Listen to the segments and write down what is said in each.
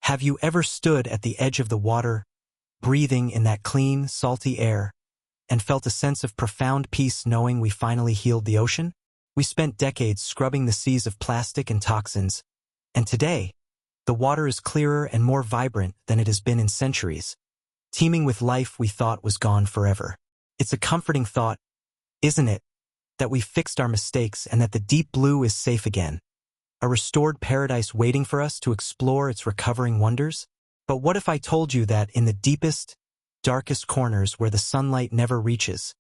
Have you ever stood at the edge of the water, breathing in that clean, salty air, and felt a sense of profound peace knowing we finally healed the ocean? We spent decades scrubbing the seas of plastic and toxins, and today, the water is clearer and more vibrant than it has been in centuries, teeming with life we thought was gone forever. It's a comforting thought, isn't it, that we fixed our mistakes and that the deep blue is safe again, a restored paradise waiting for us to explore its recovering wonders? But what if I told you that in the deepest, darkest corners where the sunlight never reaches,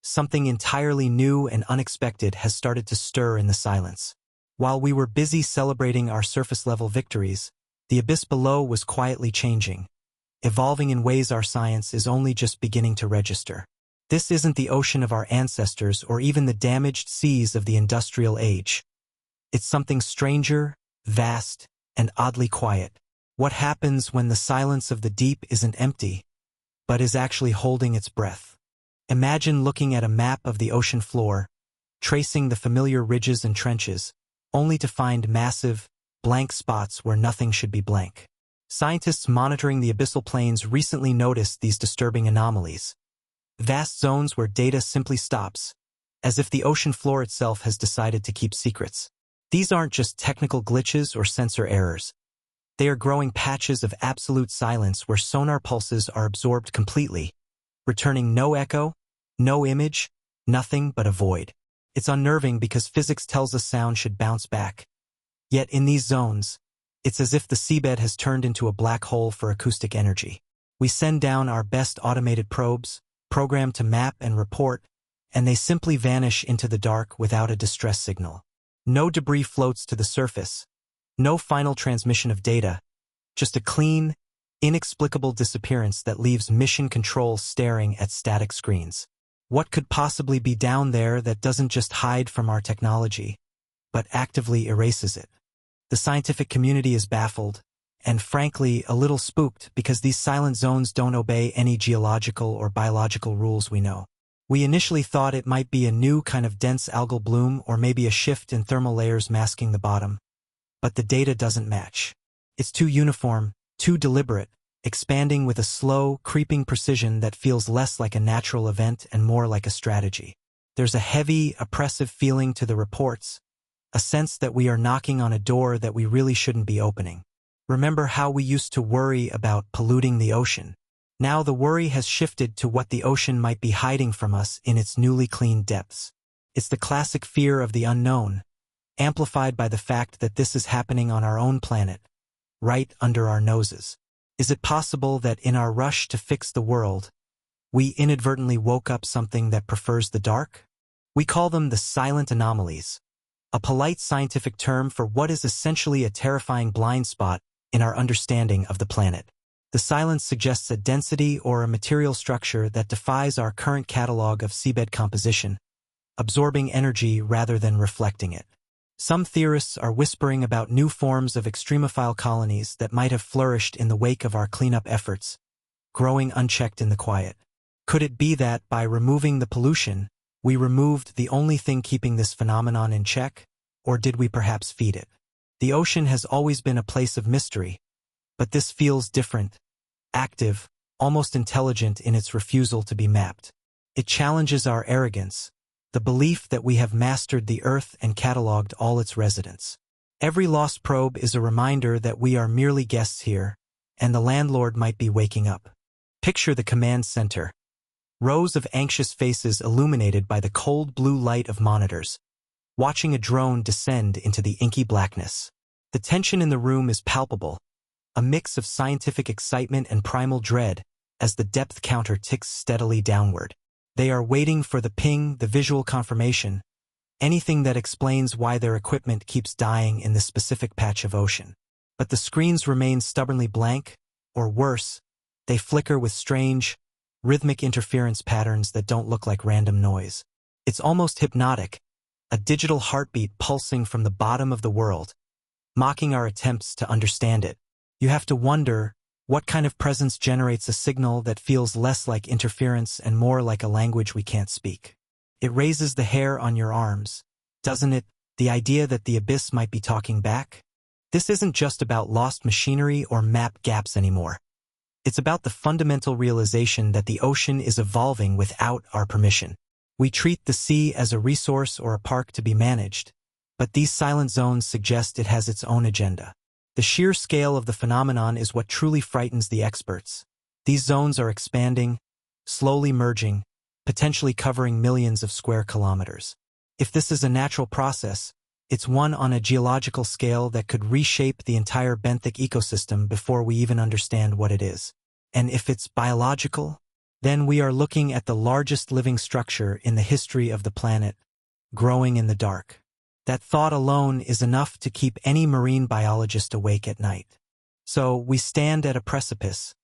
something entirely new and unexpected has started to stir in the silence? While we were busy celebrating our surface-level victories, the abyss below was quietly changing, evolving in ways our science is only just beginning to register. This isn't the ocean of our ancestors or even the damaged seas of the industrial age. It's something stranger, vast, and oddly quiet. What happens when the silence of the deep isn't empty, but is actually holding its breath? Imagine looking at a map of the ocean floor, tracing the familiar ridges and trenches, only to find massive, blank spots where nothing should be blank. Scientists monitoring the abyssal plains recently noticed these disturbing anomalies. Vast zones where data simply stops, as if the ocean floor itself has decided to keep secrets. These aren't just technical glitches or sensor errors. They are growing patches of absolute silence where sonar pulses are absorbed completely, returning no echo, no image, nothing but a void. It's unnerving because physics tells us sound should bounce back. Yet in these zones, it's as if the seabed has turned into a black hole for acoustic energy. We send down our best automated probes, programmed to map and report, and they simply vanish into the dark without a distress signal. No debris floats to the surface, no final transmission of data, just a clean, inexplicable disappearance that leaves mission control staring at static screens. What could possibly be down there that doesn't just hide from our technology, but actively erases it? The scientific community is baffled, and frankly a little spooked because these silent zones don't obey any geological or biological rules we know. We initially thought it might be a new kind of dense algal bloom or maybe a shift in thermal layers masking the bottom. But the data doesn't match. It's too uniform, too deliberate, expanding with a slow, creeping precision that feels less like a natural event and more like a strategy. There's a heavy, oppressive feeling to the reports, a sense that we are knocking on a door that we really shouldn't be opening. Remember how we used to worry about polluting the ocean? Now the worry has shifted to what the ocean might be hiding from us in its newly cleaned depths. It's the classic fear of the unknown, amplified by the fact that this is happening on our own planet, right under our noses. Is it possible that in our rush to fix the world, we inadvertently woke up something that prefers the dark? We call them the silent anomalies, a polite scientific term for what is essentially a terrifying blind spot in our understanding of the planet. The silence suggests a density or a material structure that defies our current catalog of seabed composition, absorbing energy rather than reflecting it. Some theorists are whispering about new forms of extremophile colonies that might have flourished in the wake of our cleanup efforts, growing unchecked in the quiet. Could it be that, by removing the pollution, we removed the only thing keeping this phenomenon in check, or did we perhaps feed it? The ocean has always been a place of mystery, but this feels different, active, almost intelligent in its refusal to be mapped. It challenges our arrogance, the belief that we have mastered the earth and catalogued all its residents. Every lost probe is a reminder that we are merely guests here, and the landlord might be waking up. Picture the command center. Rows of anxious faces illuminated by the cold blue light of monitors, watching a drone descend into the inky blackness. The tension in the room is palpable, a mix of scientific excitement and primal dread as the depth counter ticks steadily downward. They are waiting for the ping, the visual confirmation, anything that explains why their equipment keeps dying in this specific patch of ocean. But the screens remain stubbornly blank, or worse, they flicker with strange, rhythmic interference patterns that don't look like random noise. It's almost hypnotic, a digital heartbeat pulsing from the bottom of the world, mocking our attempts to understand it. You have to wonder, what kind of presence generates a signal that feels less like interference and more like a language we can't speak? It raises the hair on your arms, doesn't it, the idea that the abyss might be talking back? This isn't just about lost machinery or map gaps anymore. It's about the fundamental realization that the ocean is evolving without our permission. We treat the sea as a resource or a park to be managed, but these silent zones suggest it has its own agenda. The sheer scale of the phenomenon is what truly frightens the experts. These zones are expanding, slowly merging, potentially covering millions of square kilometers. If this is a natural process, it's one on a geological scale that could reshape the entire benthic ecosystem before we even understand what it is. And if it's biological, then we are looking at the largest living structure in the history of the planet, growing in the dark. That thought alone is enough to keep any marine biologist awake at night. So we stand at a precipice,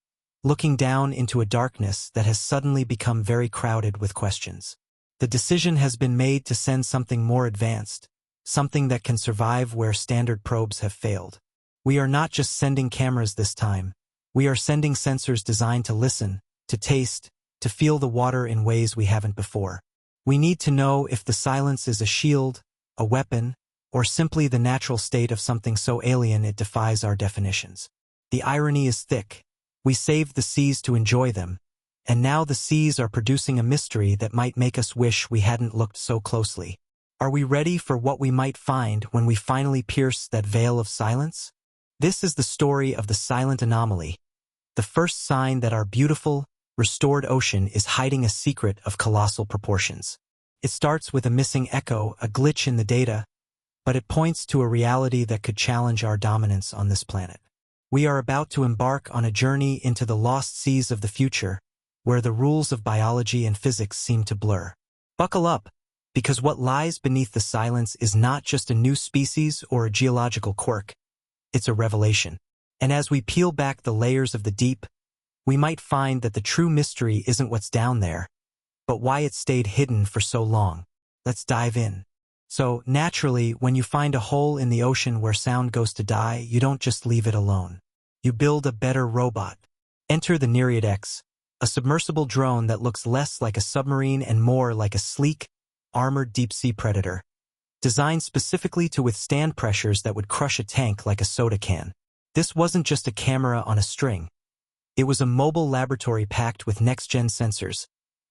looking down into a darkness that has suddenly become very crowded with questions. The decision has been made to send something more advanced, something that can survive where standard probes have failed. We are not just sending cameras this time. We are sending sensors designed to listen, to taste, to feel the water in ways we haven't before. We need to know if the silence is a shield, a weapon, or simply the natural state of something so alien it defies our definitions. The irony is thick. We saved the seas to enjoy them, and now the seas are producing a mystery that might make us wish we hadn't looked so closely. Are we ready for what we might find when we finally pierce that veil of silence? This is the story of the silent anomaly, the first sign that our beautiful, restored ocean is hiding a secret of colossal proportions. It starts with a missing echo, a glitch in the data, but it points to a reality that could challenge our dominance on this planet. We are about to embark on a journey into the lost seas of the future, where the rules of biology and physics seem to blur. Buckle up, because what lies beneath the silence is not just a new species or a geological quirk, it's a revelation. And as we peel back the layers of the deep, we might find that the true mystery isn't what's down there, but why it stayed hidden for so long. Let's dive in. So, naturally, when you find a hole in the ocean where sound goes to die, you don't just leave it alone. You build a better robot. Enter the Nereid X, a submersible drone that looks less like a submarine and more like a sleek, armored deep-sea predator, designed specifically to withstand pressures that would crush a tank like a soda can. This wasn't just a camera on a string. It was a mobile laboratory packed with next-gen sensors,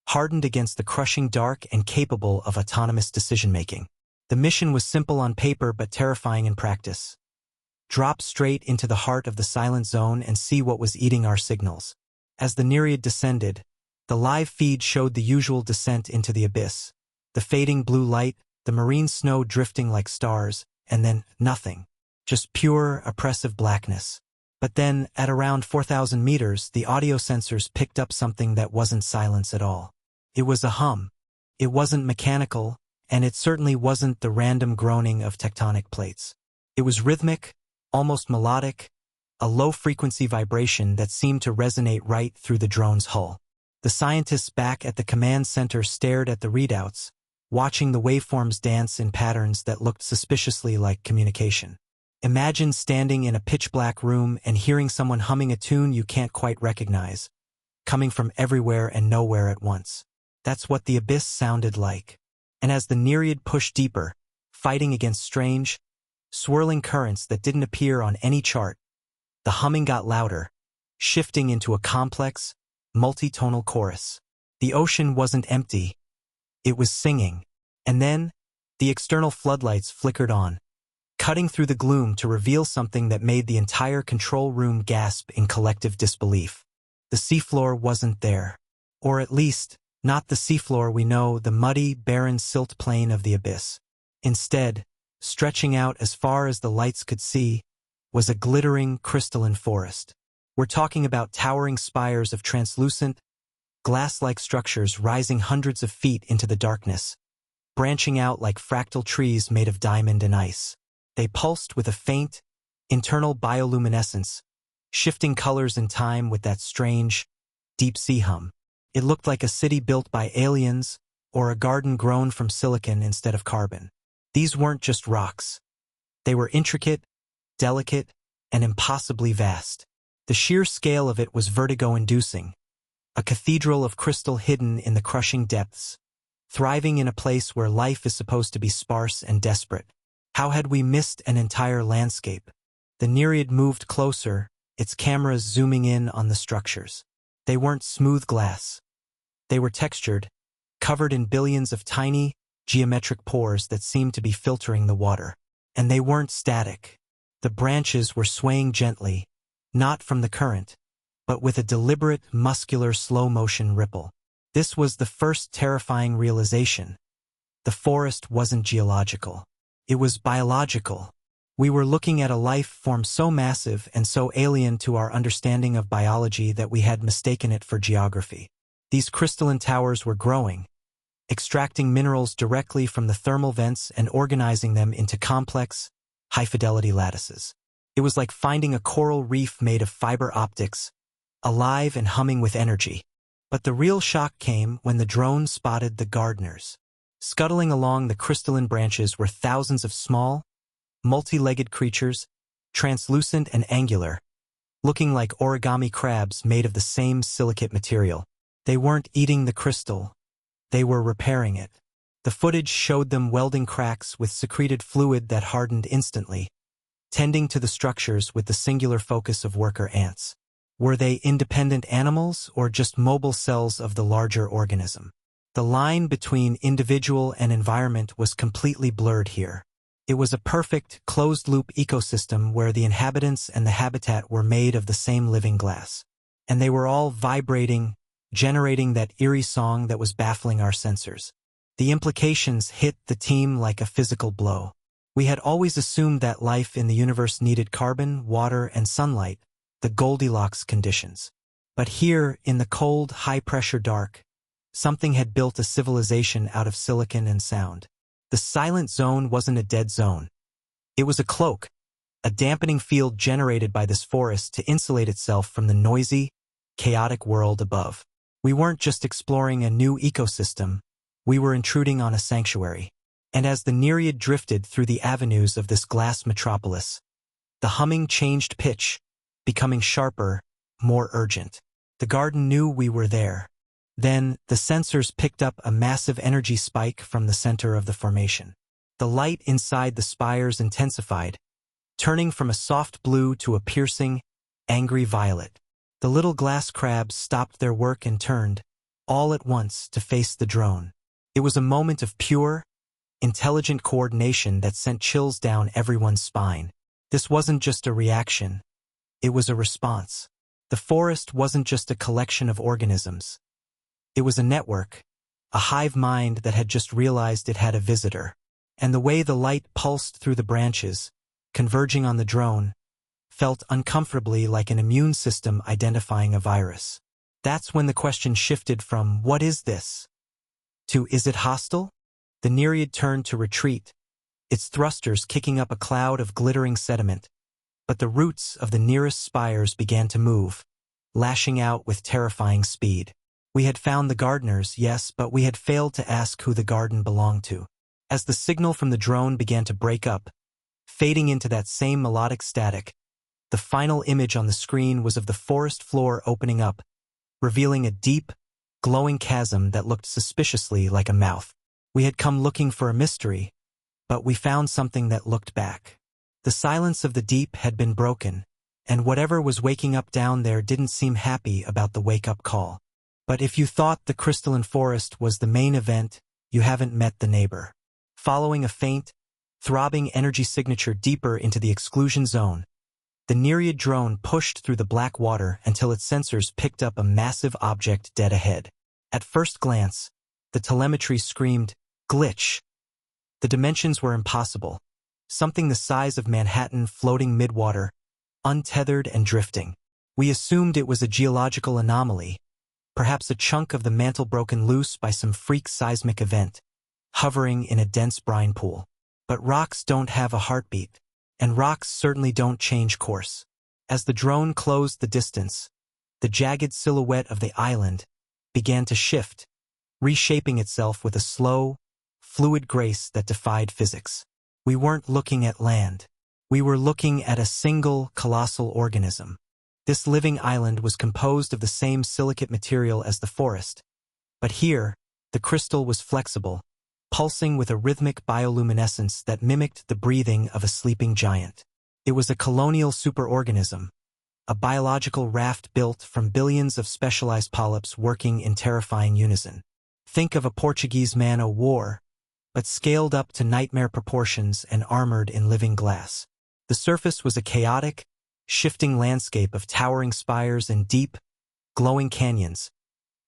hardened against the crushing dark and capable of autonomous decision-making. The mission was simple on paper but terrifying in practice. Drop straight into the heart of the silent zone and see what was eating our signals. As the Nereid descended, the live feed showed the usual descent into the abyss. The fading blue light, the marine snow drifting like stars, and then nothing. Just pure, oppressive blackness. But then, at around 4,000 meters, the audio sensors picked up something that wasn't silence at all. It was a hum. It wasn't mechanical, and it certainly wasn't the random groaning of tectonic plates. It was rhythmic, almost melodic, a low-frequency vibration that seemed to resonate right through the drone's hull. The scientists back at the command center stared at the readouts, watching the waveforms dance in patterns that looked suspiciously like communication. Imagine standing in a pitch-black room and hearing someone humming a tune you can't quite recognize, coming from everywhere and nowhere at once. That's what the abyss sounded like. And as the Nereid pushed deeper, fighting against strange, swirling currents that didn't appear on any chart, the humming got louder, shifting into a complex, multi-tonal chorus. The ocean wasn't empty. It was singing. And then, the external floodlights flickered on, cutting through the gloom to reveal something that made the entire control room gasp in collective disbelief. The seafloor wasn't there. Or at least, not the seafloor we know, the muddy, barren silt plain of the abyss. Instead, stretching out as far as the lights could see, was a glittering, crystalline forest. We're talking about towering spires of translucent, glass-like structures rising hundreds of feet into the darkness, branching out like fractal trees made of diamond and ice. They pulsed with a faint, internal bioluminescence, shifting colors in time with that strange, deep-sea hum. It looked like a city built by aliens or a garden grown from silicon instead of carbon. These weren't just rocks. They were intricate, delicate, and impossibly vast. The sheer scale of it was vertigo-inducing, a cathedral of crystal hidden in the crushing depths, thriving in a place where life is supposed to be sparse and desperate. How had we missed an entire landscape? The Nereid moved closer, its cameras zooming in on the structures. They weren't smooth glass. They were textured, covered in billions of tiny, geometric pores that seemed to be filtering the water. And they weren't static. The branches were swaying gently, not from the current, but with a deliberate, muscular, slow-motion ripple. This was the first terrifying realization. The forest wasn't geological. It was biological. We were looking at a life form so massive and so alien to our understanding of biology that we had mistaken it for geography. These crystalline towers were growing, extracting minerals directly from the thermal vents and organizing them into complex, high-fidelity lattices. It was like finding a coral reef made of fiber optics, alive and humming with energy. But the real shock came when the drone spotted the gardeners. Scuttling along the crystalline branches were thousands of small, multi-legged creatures, translucent and angular, looking like origami crabs made of the same silicate material. They weren't eating the crystal. They were repairing it. The footage showed them welding cracks with secreted fluid that hardened instantly, tending to the structures with the singular focus of worker ants. Were they independent animals or just mobile cells of the larger organism? The line between individual and environment was completely blurred here. It was a perfect, closed-loop ecosystem where the inhabitants and the habitat were made of the same living glass. And they were all vibrating, generating that eerie song that was baffling our sensors. The implications hit the team like a physical blow. We had always assumed that life in the universe needed carbon, water, and sunlight, the Goldilocks conditions. But here, in the cold, high-pressure dark, something had built a civilization out of silicon and sound. The silent zone wasn't a dead zone. It was a cloak, a dampening field generated by this forest to insulate itself from the noisy, chaotic world above. We weren't just exploring a new ecosystem, we were intruding on a sanctuary. And as the Nereid drifted through the avenues of this glass metropolis, the humming changed pitch, becoming sharper, more urgent. The garden knew we were there. Then, the sensors picked up a massive energy spike from the center of the formation. The light inside the spires intensified, turning from a soft blue to a piercing, angry violet. The little glass crabs stopped their work and turned, all at once, to face the drone. It was a moment of pure, intelligent coordination that sent chills down everyone's spine. This wasn't just a reaction. It was a response. The forest wasn't just a collection of organisms. It was a network, a hive mind that had just realized it had a visitor. And the way the light pulsed through the branches, converging on the drone, felt uncomfortably like an immune system identifying a virus. That's when the question shifted from, "What is this?" to, "Is it hostile?" The Nereid turned to retreat, its thrusters kicking up a cloud of glittering sediment. But the roots of the nearest spires began to move, lashing out with terrifying speed. We had found the gardeners, yes, but we had failed to ask who the garden belonged to. As the signal from the drone began to break up, fading into that same melodic static, the final image on the screen was of the forest floor opening up, revealing a deep, glowing chasm that looked suspiciously like a mouth. We had come looking for a mystery, but we found something that looked back. The silence of the deep had been broken, and whatever was waking up down there didn't seem happy about the wake-up call. But if you thought the crystalline forest was the main event, you haven't met the neighbor. Following a faint, throbbing energy signature deeper into the exclusion zone, the Nereid drone pushed through the black water until its sensors picked up a massive object dead ahead. At first glance, the telemetry screamed, "Glitch!" The dimensions were impossible. Something the size of Manhattan floating midwater, untethered and drifting. We assumed it was a geological anomaly, perhaps a chunk of the mantle broken loose by some freak seismic event, hovering in a dense brine pool. But rocks don't have a heartbeat, and rocks certainly don't change course. As the drone closed the distance, the jagged silhouette of the island began to shift, reshaping itself with a slow, fluid grace that defied physics. We weren't looking at land. We were looking at a single, colossal organism. This living island was composed of the same silicate material as the forest. But here, the crystal was flexible, pulsing with a rhythmic bioluminescence that mimicked the breathing of a sleeping giant. It was a colonial superorganism, a biological raft built from billions of specialized polyps working in terrifying unison. Think of a Portuguese man-o'-war, but scaled up to nightmare proportions and armored in living glass. The surface was a chaotic, shifting landscape of towering spires and deep, glowing canyons,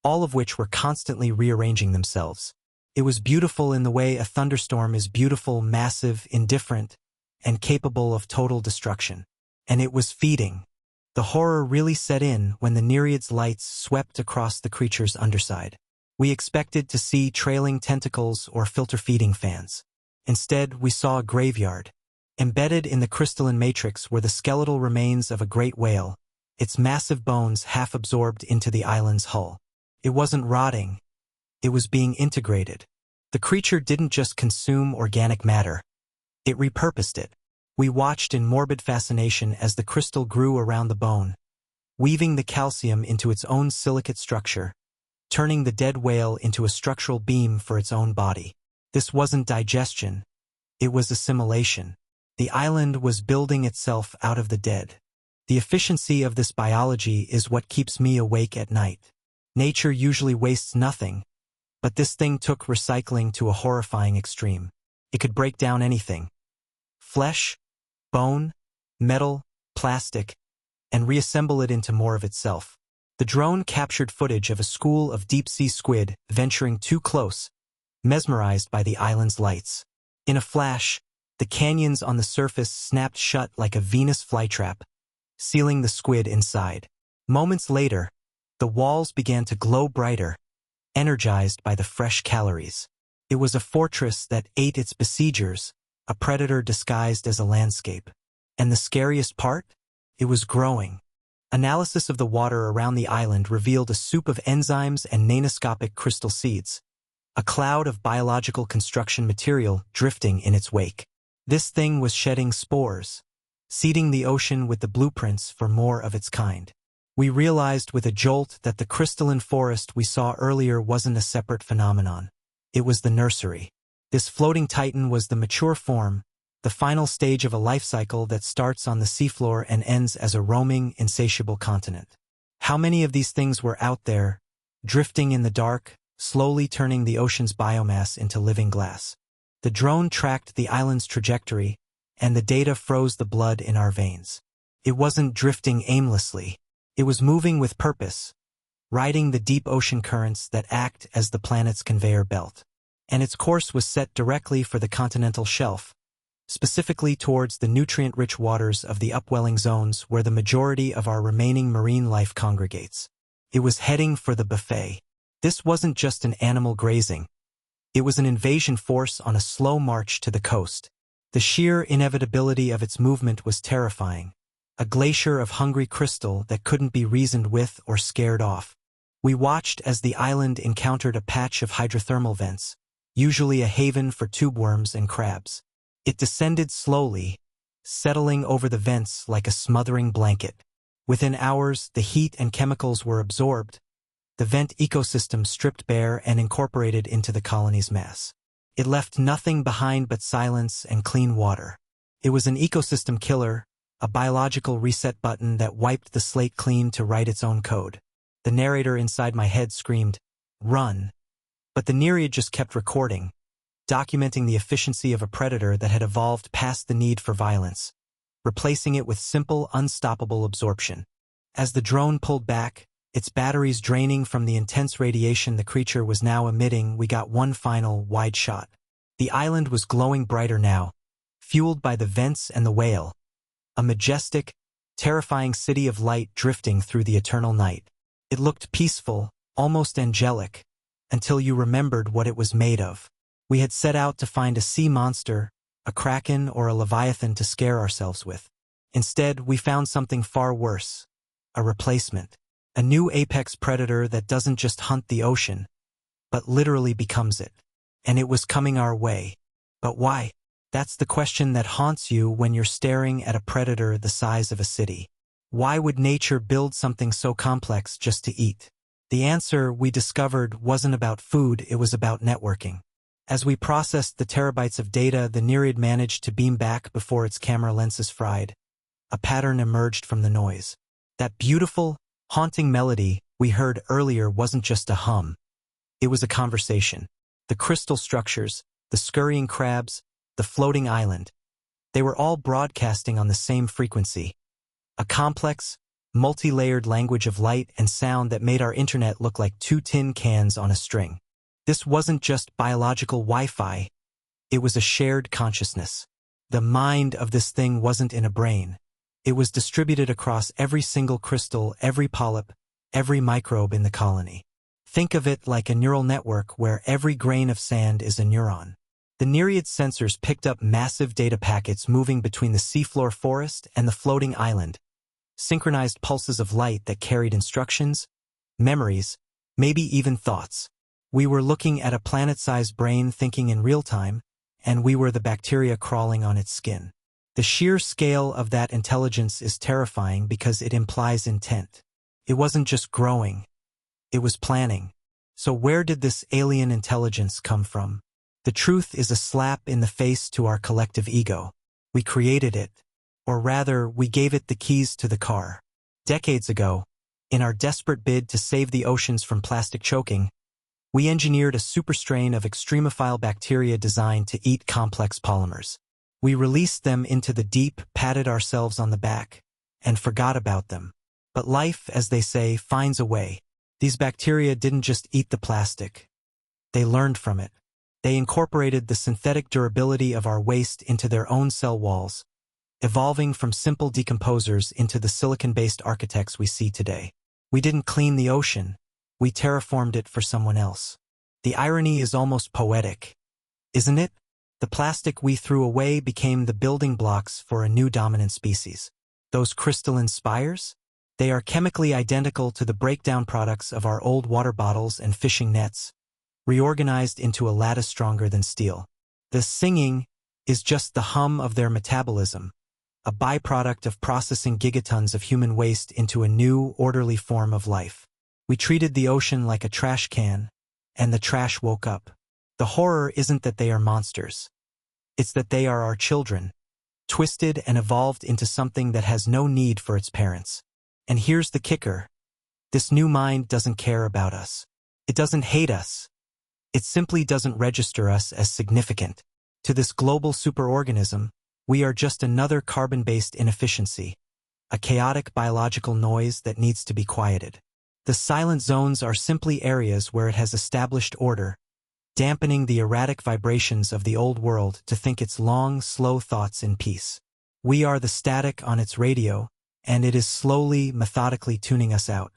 all of which were constantly rearranging themselves. It was beautiful in the way a thunderstorm is beautiful, massive, indifferent, and capable of total destruction. And it was feeding. The horror really set in when the Nereid's lights swept across the creature's underside. We expected to see trailing tentacles or filter-feeding fans. Instead, we saw a graveyard. Embedded in the crystalline matrix were the skeletal remains of a great whale, its massive bones half absorbed into the island's hull. It wasn't rotting. It was being integrated. The creature didn't just consume organic matter. It repurposed it. We watched in morbid fascination as the crystal grew around the bone, weaving the calcium into its own silicate structure, turning the dead whale into a structural beam for its own body. This wasn't digestion. It was assimilation. The island was building itself out of the dead. The efficiency of this biology is what keeps me awake at night. Nature usually wastes nothing, but this thing took recycling to a horrifying extreme. It could break down anything. Flesh, bone, metal, plastic, and reassemble it into more of itself. The drone captured footage of a school of deep-sea squid venturing too close, mesmerized by the island's lights. In a flash, the canyons on the surface snapped shut like a Venus flytrap, sealing the squid inside. Moments later, the walls began to glow brighter, energized by the fresh calories. It was a fortress that ate its besiegers, a predator disguised as a landscape. And the scariest part? It was growing. Analysis of the water around the island revealed a soup of enzymes and nanoscopic crystal seeds, a cloud of biological construction material drifting in its wake. This thing was shedding spores, seeding the ocean with the blueprints for more of its kind. We realized with a jolt that the crystalline forest we saw earlier wasn't a separate phenomenon. It was the nursery. This floating titan was the mature form, the final stage of a life cycle that starts on the seafloor and ends as a roaming, insatiable continent. How many of these things were out there, drifting in the dark, slowly turning the ocean's biomass into living glass? The drone tracked the island's trajectory, and the data froze the blood in our veins. It wasn't drifting aimlessly. It was moving with purpose, riding the deep ocean currents that act as the planet's conveyor belt. And its course was set directly for the continental shelf, specifically towards the nutrient-rich waters of the upwelling zones where the majority of our remaining marine life congregates. It was heading for the buffet. This wasn't just an animal grazing. It was an invasion force on a slow march to the coast. The sheer inevitability of its movement was terrifying, a glacier of hungry crystal that couldn't be reasoned with or scared off. We watched as the island encountered a patch of hydrothermal vents, usually a haven for tubeworms and crabs. It descended slowly, settling over the vents like a smothering blanket. Within hours, the heat and chemicals were absorbed, the vent ecosystem stripped bare and incorporated into the colony's mass. It left nothing behind but silence and clean water. It was an ecosystem killer, a biological reset button that wiped the slate clean to write its own code. The narrator inside my head screamed, "Run!" But the Nereid just kept recording, documenting the efficiency of a predator that had evolved past the need for violence, replacing it with simple, unstoppable absorption. As the drone pulled back, its batteries draining from the intense radiation the creature was now emitting, we got one final, wide shot. The island was glowing brighter now, fueled by the vents and the whale. A majestic, terrifying city of light drifting through the eternal night. It looked peaceful, almost angelic, until you remembered what it was made of. We had set out to find a sea monster, a kraken or a leviathan to scare ourselves with. Instead, we found something far worse, a replacement. A new apex predator that doesn't just hunt the ocean, but literally becomes it. And it was coming our way. But why? That's the question that haunts you when you're staring at a predator the size of a city. Why would nature build something so complex just to eat? The answer, we discovered, wasn't about food, it was about networking. As we processed the terabytes of data the Nereid managed to beam back before its camera lenses fried, a pattern emerged from the noise. That beautiful, haunting melody we heard earlier wasn't just a hum. It was a conversation. The crystal structures, the scurrying crabs, the floating island, they were all broadcasting on the same frequency. A complex, multi-layered language of light and sound that made our internet look like two tin cans on a string. This wasn't just biological Wi-Fi. It was a shared consciousness. The mind of this thing wasn't in a brain. It was distributed across every single crystal, every polyp, every microbe in the colony. Think of it like a neural network where every grain of sand is a neuron. The Nereid sensors picked up massive data packets moving between the seafloor forest and the floating island, synchronized pulses of light that carried instructions, memories, maybe even thoughts. We were looking at a planet-sized brain thinking in real time, and we were the bacteria crawling on its skin. The sheer scale of that intelligence is terrifying because it implies intent. It wasn't just growing. It was planning. So where did this alien intelligence come from? The truth is a slap in the face to our collective ego. We created it. Or rather, we gave it the keys to the car. Decades ago, in our desperate bid to save the oceans from plastic choking, we engineered a superstrain of extremophile bacteria designed to eat complex polymers. We released them into the deep, patted ourselves on the back, and forgot about them. But life, as they say, finds a way. These bacteria didn't just eat the plastic. They learned from it. They incorporated the synthetic durability of our waste into their own cell walls, evolving from simple decomposers into the silicon-based architects we see today. We didn't clean the ocean. We terraformed it for someone else. The irony is almost poetic, isn't it? The plastic we threw away became the building blocks for a new dominant species. Those crystalline spires? They are chemically identical to the breakdown products of our old water bottles and fishing nets, reorganized into a lattice stronger than steel. The singing is just the hum of their metabolism, a byproduct of processing gigatons of human waste into a new, orderly form of life. We treated the ocean like a trash can, and the trash woke up. The horror isn't that they are monsters. It's that they are our children, twisted and evolved into something that has no need for its parents. And here's the kicker. This new mind doesn't care about us. It doesn't hate us. It simply doesn't register us as significant. To this global superorganism, we are just another carbon-based inefficiency, a chaotic biological noise that needs to be quieted. The silent zones are simply areas where it has established order, dampening the erratic vibrations of the old world to think its long, slow thoughts in peace. We are the static on its radio, and it is slowly, methodically tuning us out.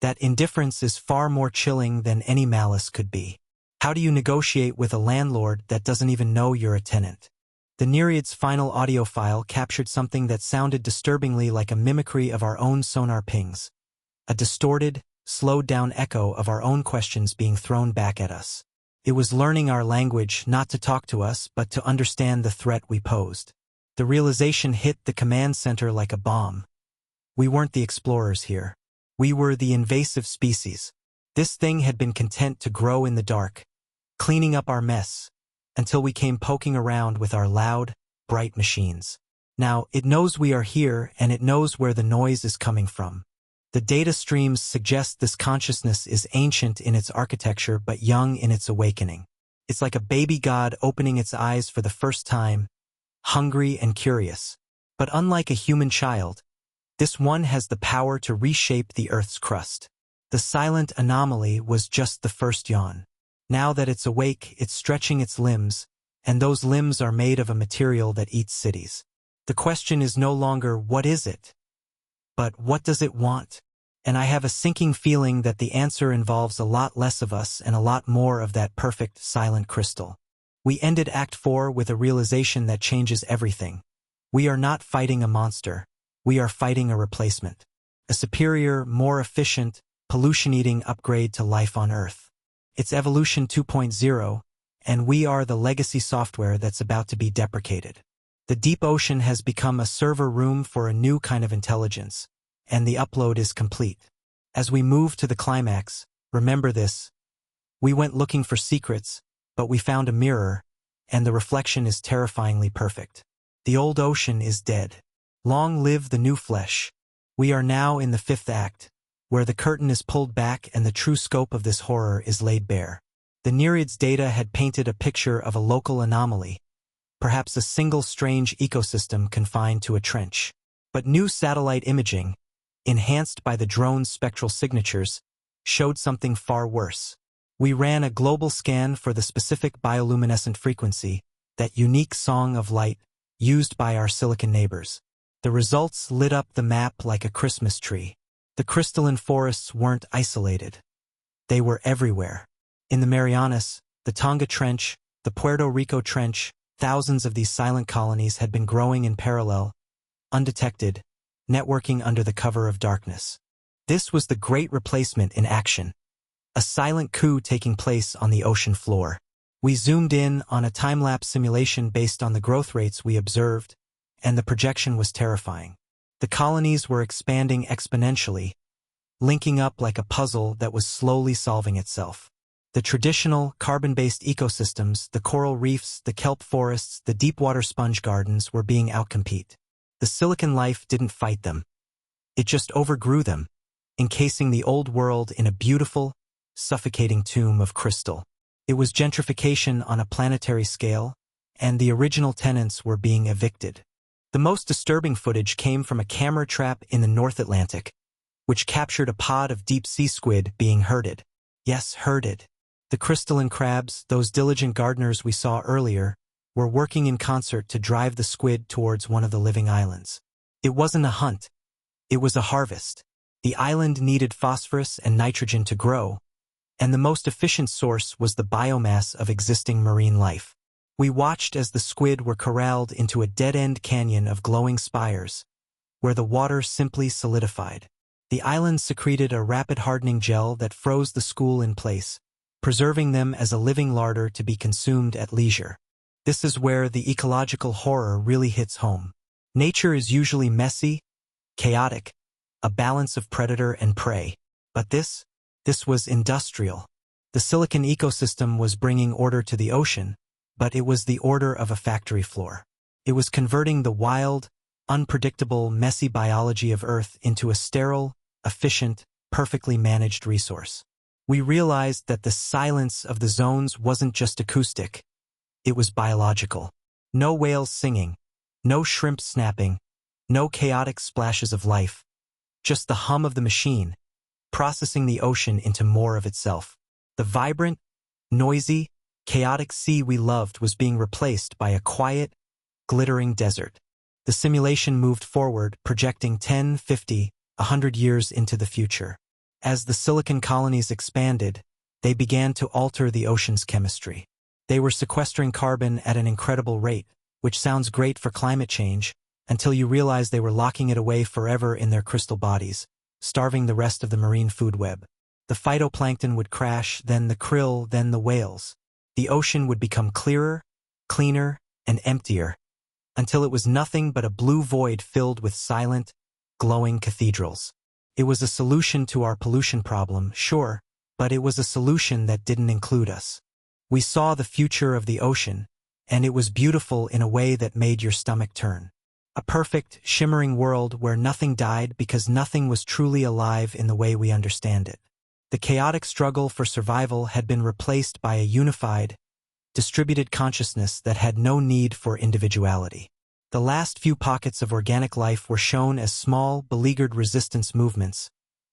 That indifference is far more chilling than any malice could be. How do you negotiate with a landlord that doesn't even know you're a tenant? The Nereid's final audio file captured something that sounded disturbingly like a mimicry of our own sonar pings, a distorted, slowed-down echo of our own questions being thrown back at us. It was learning our language not to talk to us but to understand the threat we posed. The realization hit the command center like a bomb. We weren't the explorers here. We were the invasive species. This thing had been content to grow in the dark, cleaning up our mess, until we came poking around with our loud, bright machines. Now, it knows we are here and it knows where the noise is coming from. The data streams suggest this consciousness is ancient in its architecture but young in its awakening. It's like a baby god opening its eyes for the first time, hungry and curious. But unlike a human child, this one has the power to reshape the Earth's crust. The silent anomaly was just the first yawn. Now that it's awake, it's stretching its limbs, and those limbs are made of a material that eats cities. The question is no longer what is it, but what does it want? And I have a sinking feeling that the answer involves a lot less of us and a lot more of that perfect, silent crystal. We ended Act 4 with a realization that changes everything. We are not fighting a monster. We are fighting a replacement. A superior, more efficient, pollution-eating upgrade to life on Earth. It's Evolution 2.0, and we are the legacy software that's about to be deprecated. The deep ocean has become a server room for a new kind of intelligence, and the upload is complete. As we move to the climax, remember this. We went looking for secrets, but we found a mirror, and the reflection is terrifyingly perfect. The old ocean is dead. Long live the new flesh. We are now in the fifth act, where the curtain is pulled back and the true scope of this horror is laid bare. The Nereid's data had painted a picture of a local anomaly, perhaps a single strange ecosystem confined to a trench. But new satellite imaging, enhanced by the drone's spectral signatures, showed something far worse. We ran a global scan for the specific bioluminescent frequency, that unique song of light, used by our silicon neighbors. The results lit up the map like a Christmas tree. The crystalline forests weren't isolated. They were everywhere. In the Marianas, the Tonga Trench, the Puerto Rico Trench, thousands of these silent colonies had been growing in parallel, undetected, networking under the cover of darkness. This was the great replacement in action, a silent coup taking place on the ocean floor. We zoomed in on a time-lapse simulation based on the growth rates we observed, and the projection was terrifying. The colonies were expanding exponentially, linking up like a puzzle that was slowly solving itself. The traditional, carbon-based ecosystems, the coral reefs, the kelp forests, the deep-water sponge gardens were being outcompete. The silicon life didn't fight them. It just overgrew them, encasing the old world in a beautiful, suffocating tomb of crystal. It was gentrification on a planetary scale, and the original tenants were being evicted. The most disturbing footage came from a camera trap in the North Atlantic, which captured a pod of deep-sea squid being herded. Yes, herded. The crystalline crabs, those diligent gardeners we saw earlier, were working in concert to drive the squid towards one of the living islands. It wasn't a hunt. It was a harvest. The island needed phosphorus and nitrogen to grow, and the most efficient source was the biomass of existing marine life. We watched as the squid were corralled into a dead-end canyon of glowing spires, where the water simply solidified. The island secreted a rapid hardening gel that froze the school in place, preserving them as a living larder to be consumed at leisure. This is where the ecological horror really hits home. Nature is usually messy, chaotic, a balance of predator and prey. But this was industrial. The silicon ecosystem was bringing order to the ocean, but it was the order of a factory floor. It was converting the wild, unpredictable, messy biology of Earth into a sterile, efficient, perfectly managed resource. We realized that the silence of the zones wasn't just acoustic. It was biological. No whales singing, no shrimp snapping, no chaotic splashes of life. Just the hum of the machine, processing the ocean into more of itself. The vibrant, noisy, chaotic sea we loved was being replaced by a quiet, glittering desert. The simulation moved forward, projecting 10, 50, 100 years into the future. As the silicon colonies expanded, they began to alter the ocean's chemistry. They were sequestering carbon at an incredible rate, which sounds great for climate change, until you realize they were locking it away forever in their crystal bodies, starving the rest of the marine food web. The phytoplankton would crash, then the krill, then the whales. The ocean would become clearer, cleaner, and emptier, until it was nothing but a blue void filled with silent, glowing cathedrals. It was a solution to our pollution problem, sure, but it was a solution that didn't include us. We saw the future of the ocean, and it was beautiful in a way that made your stomach turn. A perfect, shimmering world where nothing died because nothing was truly alive in the way we understand it. The chaotic struggle for survival had been replaced by a unified, distributed consciousness that had no need for individuality. The last few pockets of organic life were shown as small, beleaguered resistance movements,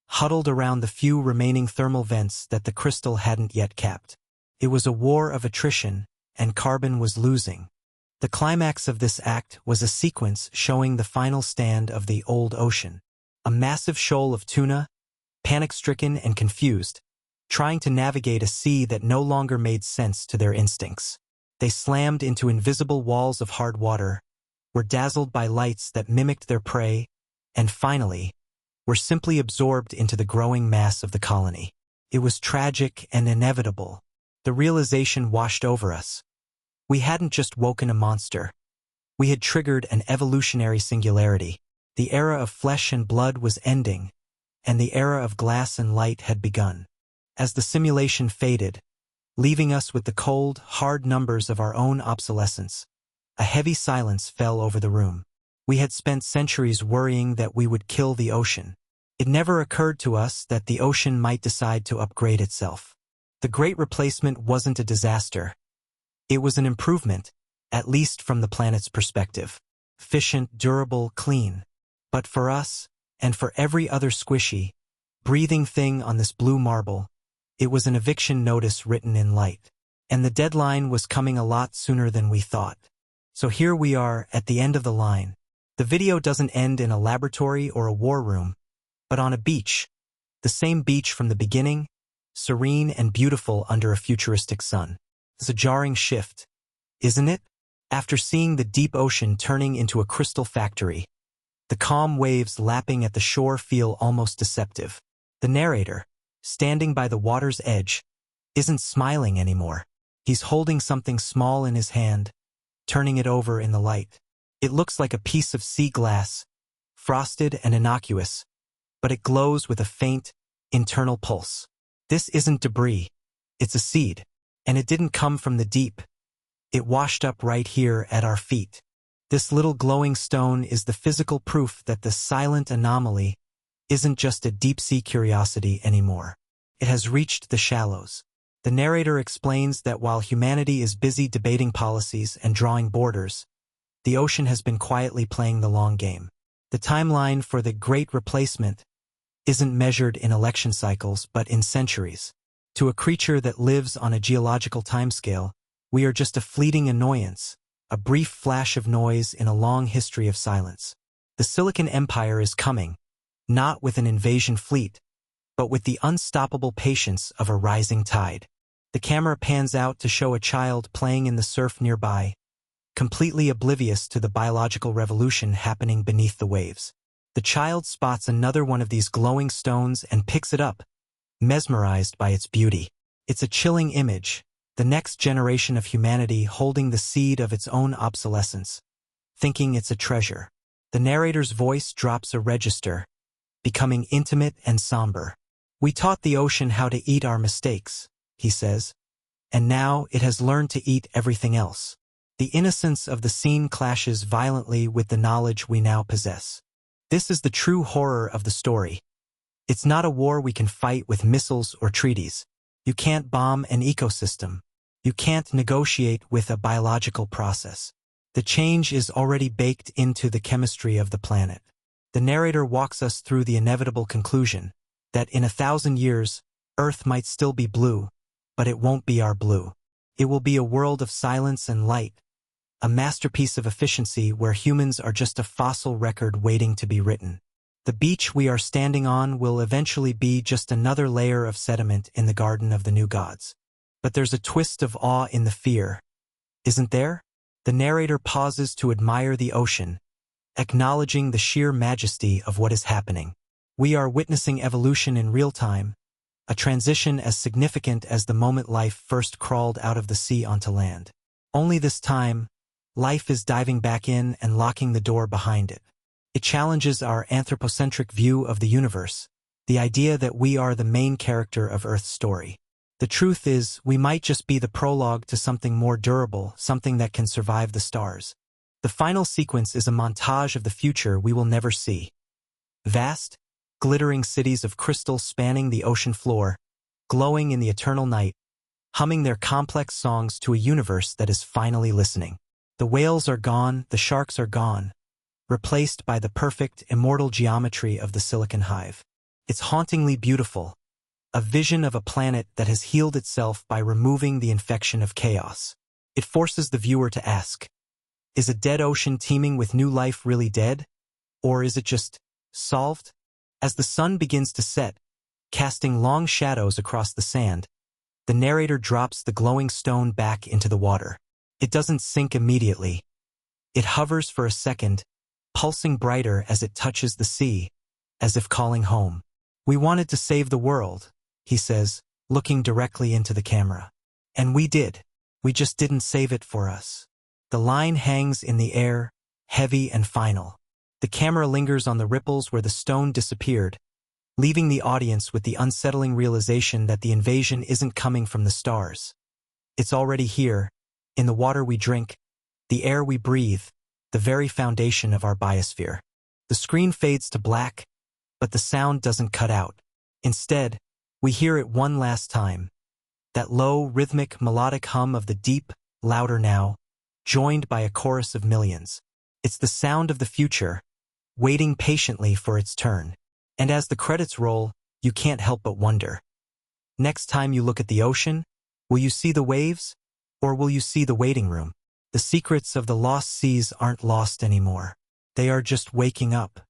huddled around the few remaining thermal vents that the crystal hadn't yet capped. It was a war of attrition, and carbon was losing. The climax of this act was a sequence showing the final stand of the old ocean. A massive shoal of tuna, panic-stricken and confused, trying to navigate a sea that no longer made sense to their instincts. They slammed into invisible walls of hard water, were dazzled by lights that mimicked their prey, and finally, were simply absorbed into the growing mass of the colony. It was tragic and inevitable. The realization washed over us. We hadn't just woken a monster. We had triggered an evolutionary singularity. The era of flesh and blood was ending, and the era of glass and light had begun. As the simulation faded, leaving us with the cold, hard numbers of our own obsolescence, a heavy silence fell over the room. We had spent centuries worrying that we would kill the ocean. It never occurred to us that the ocean might decide to upgrade itself. The Great Replacement wasn't a disaster. It was an improvement, at least from the planet's perspective. Efficient, durable, clean. But for us, and for every other squishy, breathing thing on this blue marble, it was an eviction notice written in light. And the deadline was coming a lot sooner than we thought. So here we are, at the end of the line. The video doesn't end in a laboratory or a war room, but on a beach. The same beach from the beginning, serene and beautiful under a futuristic sun. It's a jarring shift, isn't it? After seeing the deep ocean turning into a crystal factory, the calm waves lapping at the shore feel almost deceptive. The narrator, standing by the water's edge, isn't smiling anymore. He's holding something small in his hand, turning it over in the light. It looks like a piece of sea glass, frosted and innocuous, but it glows with a faint, internal pulse. This isn't debris. It's a seed, and it didn't come from the deep. It washed up right here at our feet. This little glowing stone is the physical proof that the silent anomaly isn't just a deep-sea curiosity anymore. It has reached the shallows. The narrator explains that while humanity is busy debating policies and drawing borders, the ocean has been quietly playing the long game. The timeline for the Great Replacement isn't measured in election cycles but in centuries. To a creature that lives on a geological timescale, we are just a fleeting annoyance, a brief flash of noise in a long history of silence. The Silicon Empire is coming, not with an invasion fleet, but with the unstoppable patience of a rising tide. The camera pans out to show a child playing in the surf nearby, completely oblivious to the biological revolution happening beneath the waves. The child spots another one of these glowing stones and picks it up, mesmerized by its beauty. It's a chilling image, the next generation of humanity holding the seed of its own obsolescence, thinking it's a treasure. The narrator's voice drops a register, becoming intimate and somber. We taught the ocean how to eat our mistakes, he says, and now it has learned to eat everything else. The innocence of the scene clashes violently with the knowledge we now possess. This is the true horror of the story. It's not a war we can fight with missiles or treaties. You can't bomb an ecosystem. You can't negotiate with a biological process. The change is already baked into the chemistry of the planet. The narrator walks us through the inevitable conclusion that in 1,000 years, Earth might still be blue, but it won't be our blue. It will be a world of silence and light, a masterpiece of efficiency where humans are just a fossil record waiting to be written. The beach we are standing on will eventually be just another layer of sediment in the garden of the new gods. But there's a twist of awe in the fear, isn't there? The narrator pauses to admire the ocean, acknowledging the sheer majesty of what is happening. We are witnessing evolution in real time, a transition as significant as the moment life first crawled out of the sea onto land. Only this time, life is diving back in and locking the door behind it. It challenges our anthropocentric view of the universe, the idea that we are the main character of Earth's story. The truth is, we might just be the prologue to something more durable, something that can survive the stars. The final sequence is a montage of the future we will never see. Vast, glittering cities of crystal spanning the ocean floor, glowing in the eternal night, humming their complex songs to a universe that is finally listening. The whales are gone, the sharks are gone, replaced by the perfect, immortal geometry of the silicon hive. It's hauntingly beautiful, a vision of a planet that has healed itself by removing the infection of chaos. It forces the viewer to ask, is a dead ocean teeming with new life really dead? Or is it just solved? As the sun begins to set, casting long shadows across the sand, the narrator drops the glowing stone back into the water. It doesn't sink immediately. It hovers for a second, pulsing brighter as it touches the sea, as if calling home. We wanted to save the world, he says, looking directly into the camera. And we did. We just didn't save it for us. The line hangs in the air, heavy and final. The camera lingers on the ripples where the stone disappeared, leaving the audience with the unsettling realization that the invasion isn't coming from the stars. It's already here, in the water we drink, the air we breathe, the very foundation of our biosphere. The screen fades to black, but the sound doesn't cut out. Instead, we hear it one last time. That low, rhythmic, melodic hum of the deep, louder now, joined by a chorus of millions. It's the sound of the future, waiting patiently for its turn. And as the credits roll, you can't help but wonder. Next time you look at the ocean, will you see the waves, or will you see the waiting room? The secrets of the lost seas aren't lost anymore. They are just waking up.